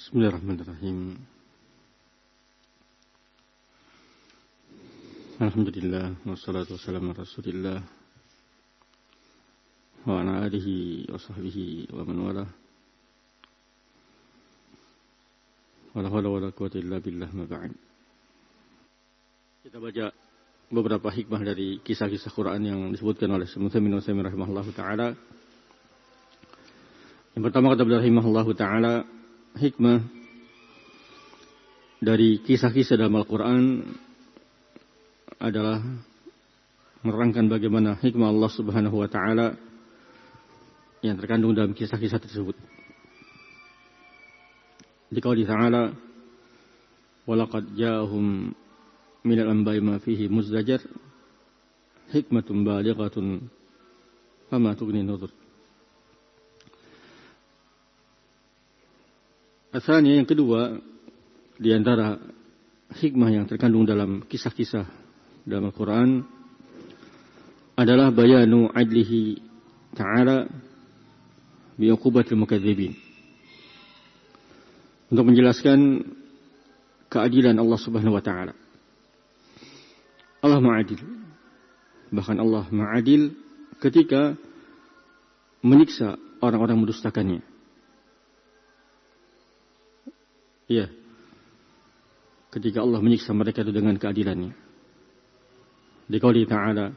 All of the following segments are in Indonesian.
Bismillahirrahmanirrahim. Alhamdulillah wassalatu wassalamu ala Rasulillah wa ala alihi wa sahbihi wa man wala. Wala hawla wala quwwata illa billah, ma ba'd. Kita baca beberapa hikmah dari kisah-kisah Quran yang disebutkan oleh Syekh Utsaimin rahimahullahu taala. Yang pertama kata beliau rahimahullahu taala, hikmah dari kisah-kisah dalam Al-Quran adalah menerangkan bagaimana hikmah Allah Subhanahu wa taala yang terkandung dalam kisah-kisah tersebut. Di qauli ta'ala, "Walaqad ja'ahum minal anba'i ma fihi muzdajar, hikmatun balighatun fama tughni nuzur." Asalnya yang kedua di antara hikmah yang terkandung dalam kisah-kisah dalam Al-Quran adalah bayanu adlihi ta'ala bi'uqubatil mukadzibin. Untuk menjelaskan keadilan Allah Subhanahu wa taala. Allah ma'adil. Bahkan Allah ma'adil ketika menyiksa orang-orang mendustakannya. Iya. Ketika Allah menyiksa mereka itu dengan keadilannya. Di qauli ta'ala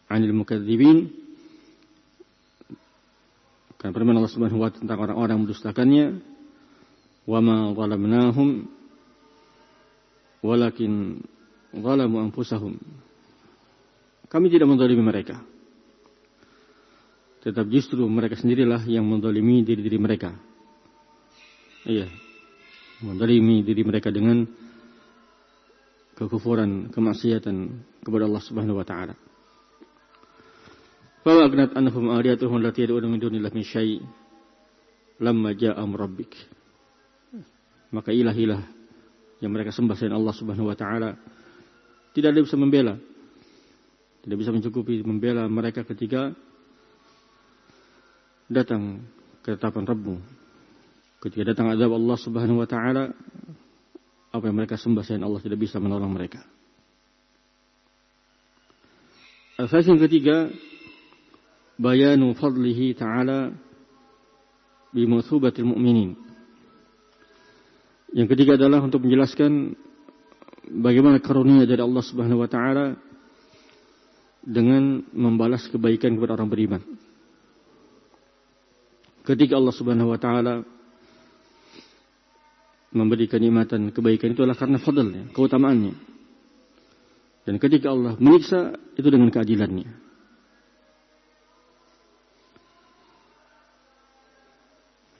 'anil mukadzibin, kan firman Allah Subhanahu wa ta'ala tentang orang-orang mendustakannya, wa ma zalamnahum walakin zalamu anfusahum. Kami tidak menzalimi mereka. Tetap justru mereka sendirilah yang menzalimi diri-diri mereka. Iya. Menzalimi diri mereka dengan kekufuran, kemaksiatan kepada Allah Subhanahu wa taala. Fa aghnat anhum aliyatuhum allati yad'una min dunillahi min syai' lamma ja'a rabbik. Maka ilah-ilah yang mereka sembah selain Allah Subhanahu wa taala tidak ada bisa membela, tidak bisa mencukupi membela mereka ketika datang ketetapan Rabb-Mu. Ketika datang azab Allah Subhanahu wa taala, apa yang mereka sembah selain Allah tidak bisa menolong mereka. Asas yang ketiga, bayanu fadlihi ta'ala bimusubatil mu'minin. Yang ketiga adalah untuk menjelaskan bagaimana karunia dari Allah Subhanahu wa taala dengan membalas kebaikan kepada orang beriman. Ketika Allah Subhanahu wa taala memberi kenikmatan kebaikan itu adalah karena fadlnya, keutamaannya. Dan ketika Allah menyiksa itu dengan keadilannya.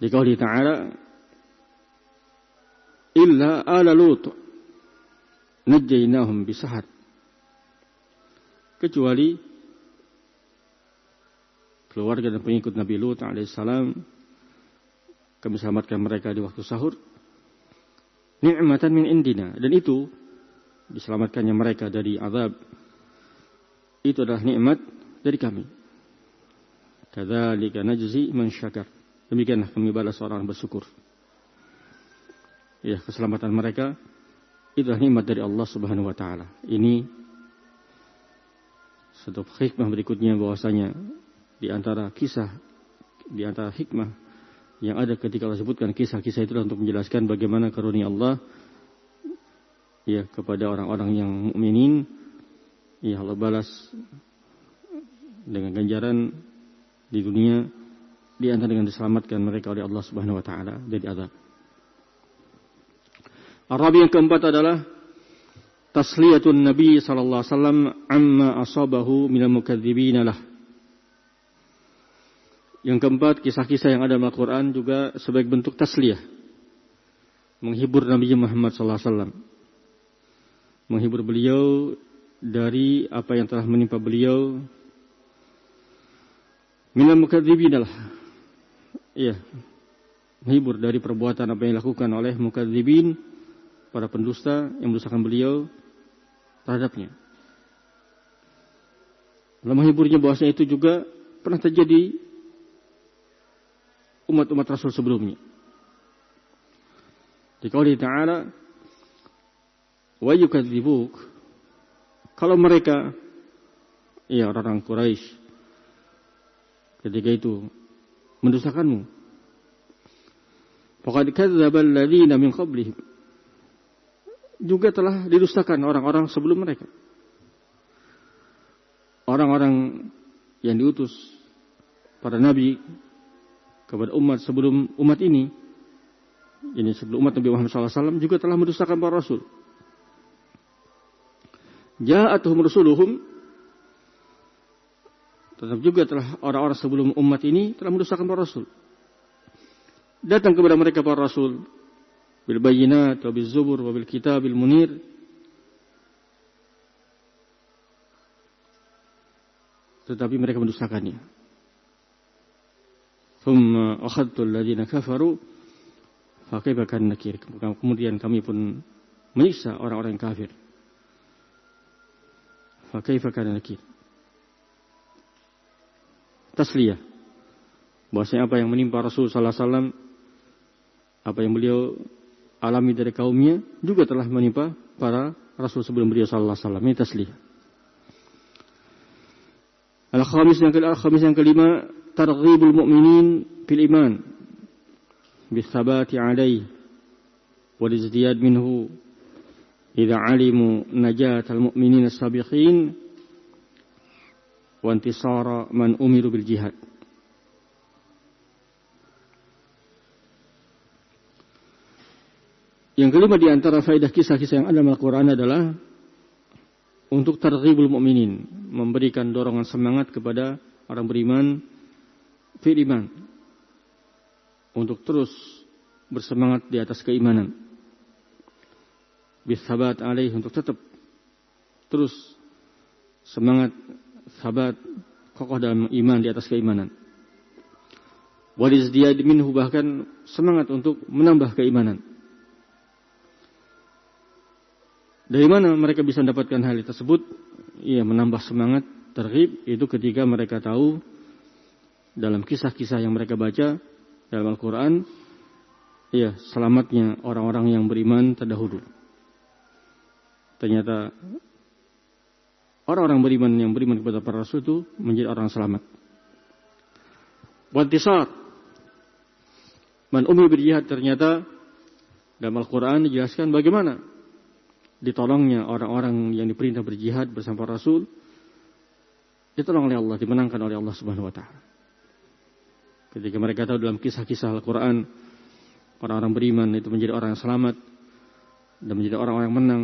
Di qauli ta'ala, illa ala Lut najjaynahum bisahar. Kecuali keluarga dan pengikut Nabi Lut alaihissalam, kami selamatkan mereka di waktu sahur. Ni'matan min indina, dan itu diselamatkannya mereka dari azab itu adalah nikmat dari kami. Kadzalika najzi man syakar. Demikianlah kami balas orang bersyukur. Ya, keselamatan mereka itu adalah nikmat dari Allah Subhanahu wa taala. Ini satu hikmah berikutnya, bahwasanya di antara hikmah yang ada ketika Allah sebutkan kisah-kisah itu untuk menjelaskan bagaimana karunia Allah ya kepada orang-orang yang mukminin. Ya, Allah balas dengan ganjaran di dunia, di antara dengan diselamatkan mereka oleh Allah Subhanahu wa taala dari azab. Arabi yang keempat adalah tasliyatun Nabi sallallahu alaihi wasallam amma asabahu minal mukadzibin lah. Yang keempat, kisah-kisah yang ada dalam Al-Quran juga sebagai bentuk tasliyah, menghibur Nabi Muhammad SAW, menghibur beliau dari apa yang telah menimpa beliau minal mukadzibin lah. Iya, menghibur dari perbuatan apa yang dilakukan oleh mukadzibin, para pendusta yang mendustakan beliau terhadapnya. Lalu menghiburnya bahwasanya itu juga pernah terjadi umat-umat Rasul sebelumnya. Di qauli ta'ala, wa yukadzibuk, kalau mereka, ya orang-orang Quraisy ketika itu mendustakanmu, faqad kadzdzaba alladziina min qablihim, juga telah didustakan orang-orang sebelum mereka. Orang-orang yang diutus para nabi kepada umat sebelum umat ini sebelum umat Nabi Muhammad SAW juga telah mendustakan para rasul. Ja'atuhum rusuluhum, tetap juga telah orang-orang sebelum umat ini telah mendustakan para rasul. Datang kepada mereka para rasul bil bayyinat wa bil zubur wa bil kitabil munir, tetapi mereka mendustakannya. Thumma akhadtu alladziina kafaru fa kaifa kana nakir, kemudian kami pun menyiksa orang-orang yang kafir. Fa kaifa kana nakir, tasliyah, bahwasanya apa yang menimpa Rasul sallallahu alaihi wasallam, apa yang beliau alami dari kaumnya juga telah menimpa para rasul sebelum beliau sallallahu alaihi wasallam. Ini tasliyah. Al-khamis yang kelima, targhibul mu'minin fil iman bisabati alaihi wal izdiyad minhu idza alimu najatal mu'minin as-sabiqin wa intisara man umiru bil jihad. Yang kelima di antara faedah kisah-kisah yang ada dalam Al-Quran adalah untuk targhibul mu'minin, memberikan dorongan semangat kepada orang beriman fil iman, untuk terus bersemangat di atas keimanan, bisabat alaih, untuk tetap terus semangat, sabat, kokoh dalam iman, di atas keimanan. Walizdiyad minhu, bahkan semangat untuk menambah keimanan. Dari mana mereka bisa mendapatkan hal tersebut? Ya, menambah semangat, targhib, itu ketika mereka tahu dalam kisah-kisah yang mereka baca dalam Al-Quran, ya, selamatnya orang-orang yang beriman terdahulu. Ternyata orang-orang beriman yang beriman kepada para rasul itu menjadi orang selamat. Wantisar man umir berjihad, ternyata dalam Al-Quran dijelaskan bagaimana ditolongnya orang-orang yang diperintah berjihad bersama para rasul, ditolong oleh Allah, dimenangkan oleh Allah Subhanahu wa taala. Ketika mereka tahu dalam kisah-kisah Al-Quran orang-orang beriman itu menjadi orang yang selamat dan menjadi orang-orang yang menang,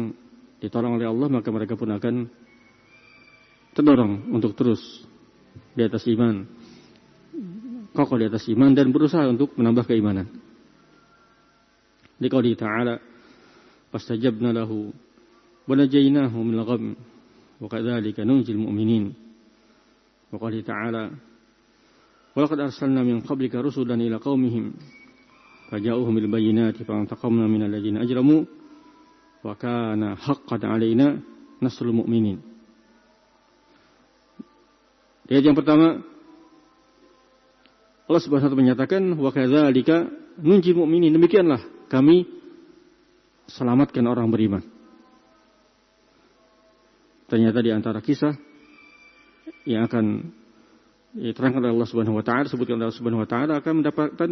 ditolong oleh Allah, maka mereka pun akan terdorong untuk terus di atas iman, kokoh di atas iman, dan berusaha untuk menambah keimanan. Di qauli ta'ala, fastajabna lahu wa najainahu min al-gham wa kadzalika nunjil mu'minin. Wa qala ta'ala, wa laqad arsalna min qablika rusulan ila qaumihim faja'uhum bil bayyinati fantaqamna min alladziina ajramu wa kana haqqan 'alaina nasrul mu'minin. Ayat yang pertama, Allah Subhanahu wa taala menyatakan wa kadzalika nunjil mu'minin, demikianlah kami selamatkan orang beriman. Ternyata di antara kisah yang akan diterangkan oleh Allah Subhanahu wa taala, sebutkan oleh Allah Subhanahu wa taala, akan mendapatkan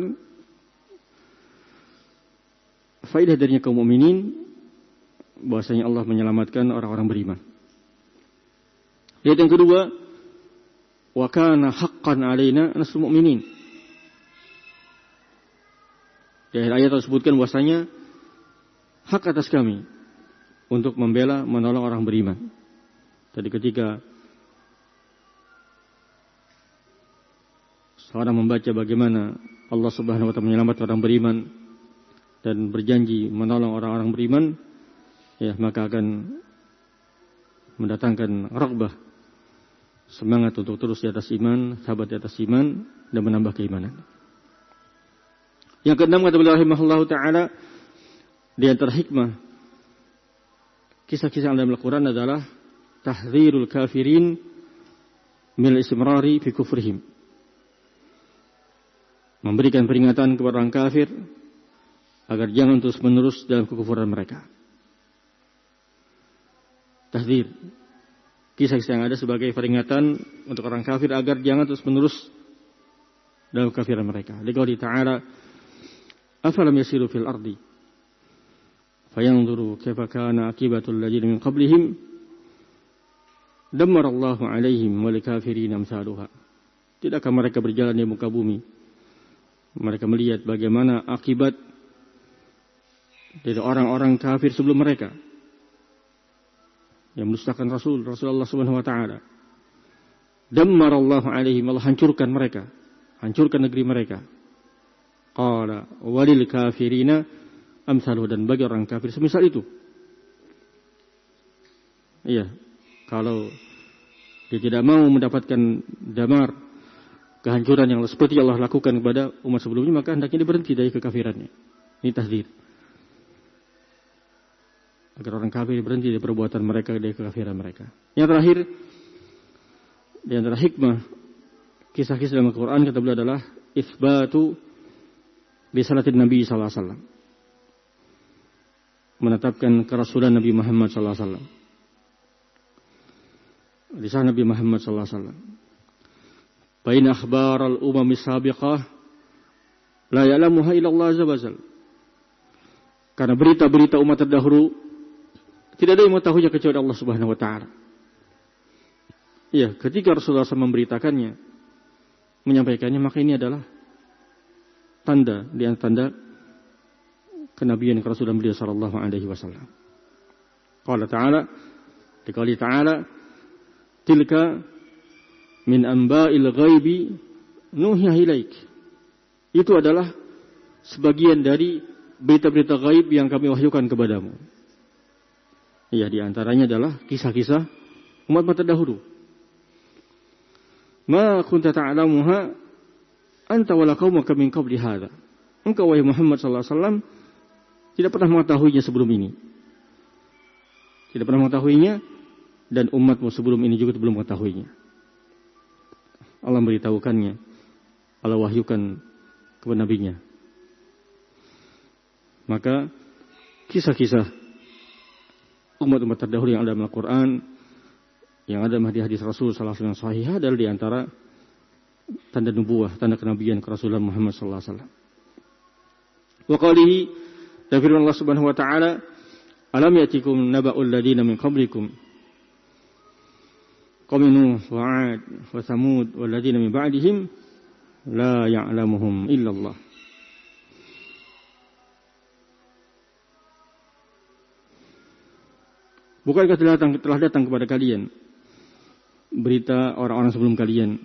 faedah darinya kaum mukminin, bahwasanya Allah menyelamatkan orang-orang beriman. Ayat yang kedua, wa kana haqqan 'alaina nasrul mu'minin. Di akhir ayat tersebutkan bahwasanya hak atas kami untuk membela, menolong orang beriman. Tadi ketika seorang membaca bagaimana Allah Subhanahu wa taala menyelamatkan orang beriman dan berjanji menolong orang-orang beriman, ya, maka akan mendatangkan raghbah, semangat untuk terus di atas iman, sahabat di atas iman, dan menambah keimanan. Yang keenam, kata beliau rahimahullahu taala, di antara hikmah kisah-kisah dalam Al-Quran adalah tahdzirul kafirin min istimrari fi kufrihim, memberikan peringatan kepada orang kafir agar jangan terus-menerus dalam kekufuran mereka. Tahdzir, kisah-kisah yang ada sebagai peringatan untuk orang kafir agar jangan terus-menerus dalam kekafiran mereka. Liqouli ta'ala, afalam yasiru fil ardi fayanzuru kaifa kana akibatul ladzina min qablihim dammarallahu 'alaihim wal kafirin amsaluha. Tidakkah mereka berjalan di muka bumi, mereka melihat bagaimana akibat dari orang-orang kafir sebelum mereka yang mendustakan Rasulullah Subhanahu wa taala. Dammarallahu 'alaihim, Allah hancurkan mereka, hancurkan negeri mereka. Qala walil kafirina amsaluhu, dan bagi orang kafir semisal itu. Iya, kalau dia tidak mau mendapatkan damar, kehancuran yang seperti Allah lakukan kepada umat sebelumnya, maka hendaknya dia berhenti dari kekafirannya. Ini tahdzir, agar orang kafir berhenti dari perbuatan mereka, dari kekafiran mereka. Yang terakhir, di antara hikmah kisah-kisah dalam Al-Quran kata beliau adalah itsbatu risalatin Nabi sallallahu alaihi wasallam, menetapkan kerasulan Nabi Muhammad sallallahu alaihi wasallam. Risalah Nabi Muhammad sallallahu alaihi wasallam. Bain akhbar al-umam as-sabiqah la ya'lamuha illa Allah azza wajalla. Karena berita-berita umat terdahulu tidak ada yang mengetahuinya kecuali Allah Subhanahu wa taala. Iya, ketika Rasulullah SAW memberitakannya, menyampaikannya, maka ini adalah tanda di antara tanda kenabian kerasulan beliau sallallahu alaihi wasallam. Qala ta'ala, dikali ta'ala, tilka min amba'il ghaibi nuhiya ilaik. Itu adalah sebagian dari berita-berita gaib yang kami wahyukan kepadamu. Ya, di antaranya adalah kisah-kisah umat terdahulu. Ma kunta ta'lamuha anta wala qaumuka min qabli hadza. Engkau wahai Muhammad sallallahu alaihi wasallam tidak pernah mengetahuinya sebelum ini. Tidak pernah mengetahuinya, dan umatmu sebelum ini juga belum mengetahuinya. Allah memberitahukannya, Allah wahyukan kepada nabinya. Maka kisah-kisah umat-umat terdahulu yang ada dalam Al-Quran, yang ada dalam hadis Rasul sallallahu alaihi wasallam sahih, adalah di antara tanda nubuwah, tanda kenabian kerasulan Muhammad sallallahu alaihi wasallam. Wa qalihi, dan firman Allah Subhanahu wa taala, alam yatikum naba'ul ladina min qablikum qaum Nuh wa 'ad wa Tsamud wal ladina min ba'dihim la ya'lamuhum illallah. Bukankah telah datang kepada kalian berita orang-orang sebelum kalian,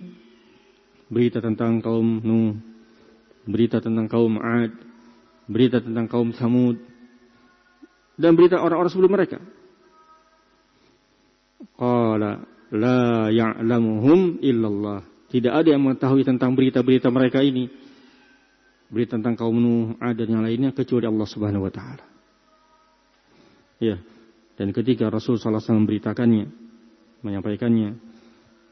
berita tentang kaum Nuh, berita tentang kaum 'Ad, berita tentang kaum Tsamud, dan berita orang-orang sebelum mereka? Qala la ya'lamuhum illallah. Tidak ada yang mengetahui tentang berita-berita mereka ini, berita tentang kaum Nuh, 'Ad dan yang lainnya, kecuali Allah Subhanahu wa taala. Ya. Dan ketika Rasul sallallahu alaihi wasallam memberitakannya, menyampaikannya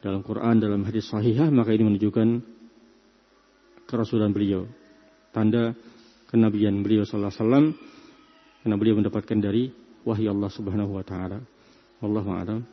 dalam Quran, dalam hadis sahihah, maka ini menunjukkan kerasulan beliau, tanda kenabian beliau sallallahu alaihi wasallam, karena beliau mendapatkan dari wahyu Allah Subhanahu wa taala. Wallahu a'lam.